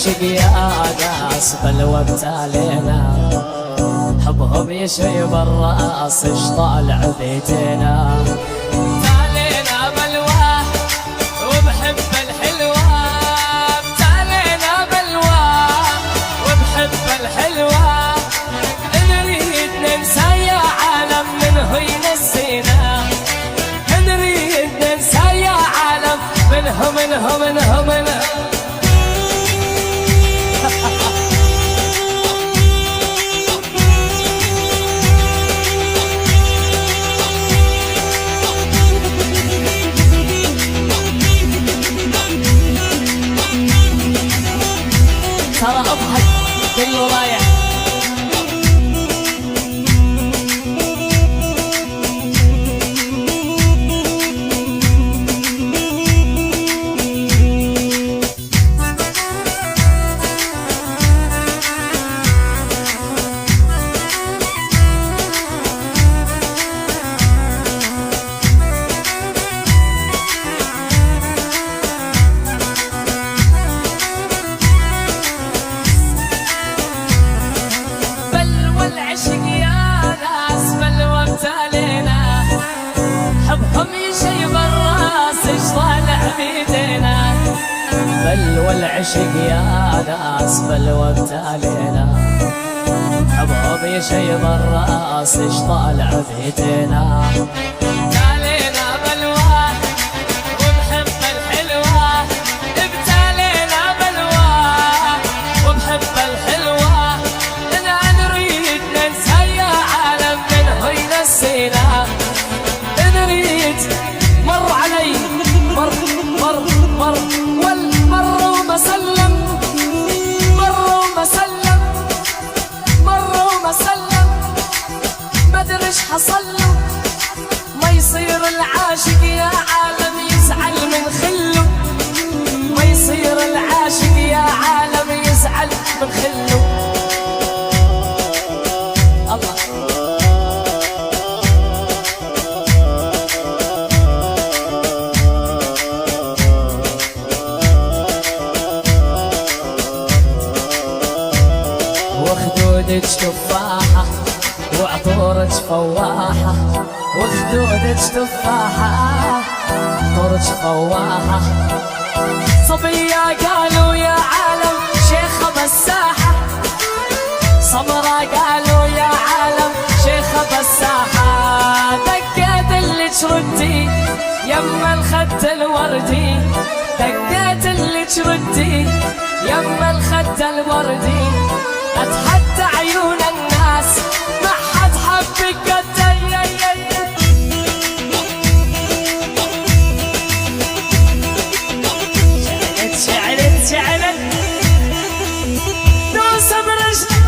والعشق يا ناس بالوقت علينا، حبهم يشيب الراس اش طالع بيتنا. بتالينا بلواه وبحب الحلوة، بتالينا بلواه وبحب الحلوة، نريد ننسى يا عالم منه ينسينا، نريد ننسى يا عالم منه منه منه منه. ترى اضحك كله رايح. بل والعشق يا ناس بالوقت علينا، حبهم يشيب الراس اش طالع بيتنا. بتالينا بلواه وبحب الحلوة، بتالينا بلواه وبحب الحلوة، انا نريد ننسى يا عالم منه ينسينا، نريد مر علي مر مر مر والمر وما سلم، مر وما سلم، مر وما سلم، ما ادري ايش حصله، ما يصير العاشق يا عالم يزعل من خله، ما يصير العاشق يا عالم يزعل من خله. الله وخدودك تفاحة وعطورك فواحة، وخدودك تفاحة عطورك فواحة، صبية قالوا يا عالم شيخة مساحة، صبرا قالوا يا عالم شيخة مساحة، دقيت اللي تردي يما الخد الوردي، دقيت اللي تردي يما الخد الوردي، اتحدى عيون الناس ما حد حبك قدي. شعلت شعلت دوس برجلي.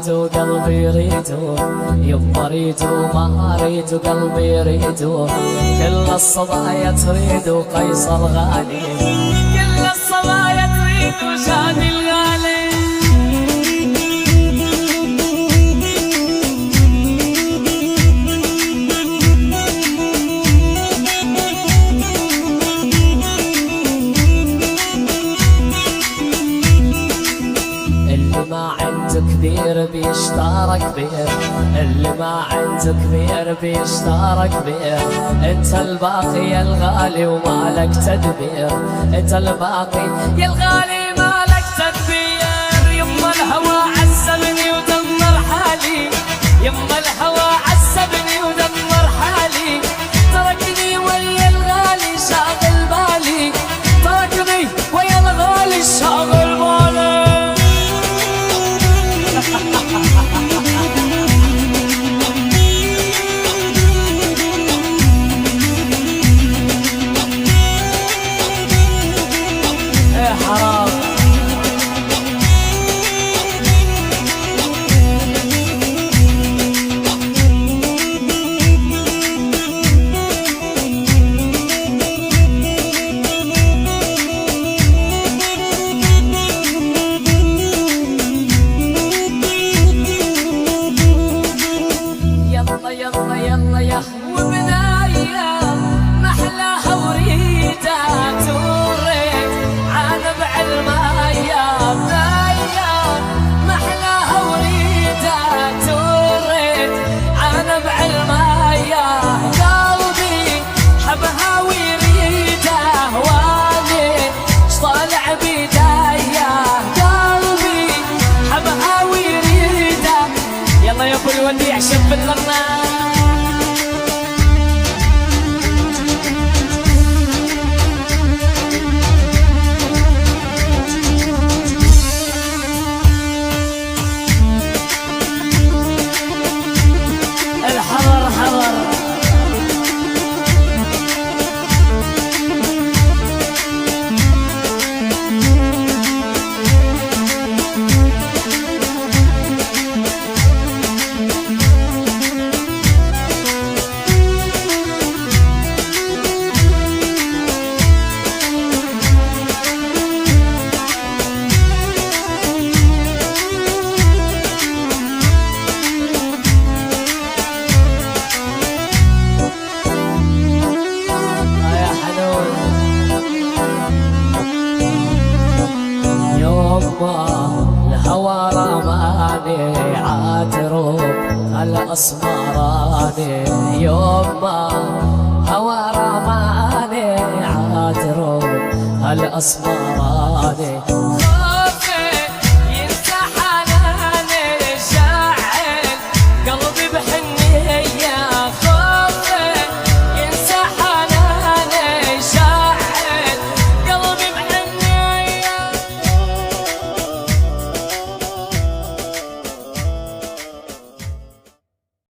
وقلبي ريتو يما ريتو ما ريتو قلبي ريتو، كل الصبايا تريد قيصر غالي، كل الصبايا تريد شادي الغالي. كبير بيشتارك بير، اللي ما عنده كبير بيشتارك بير، انت الباقي يا الغالي ومالك تدبير، انت الباقي يا الغالي مالك تدبير. يما الهوى عذبني ودمر حالي، يما الهوى عذبني ودمر حالي، تركني ويا ما الهوى رماني عاتروب الأسمراني، يوم ما هوى رماني عاتروب الأسمراني،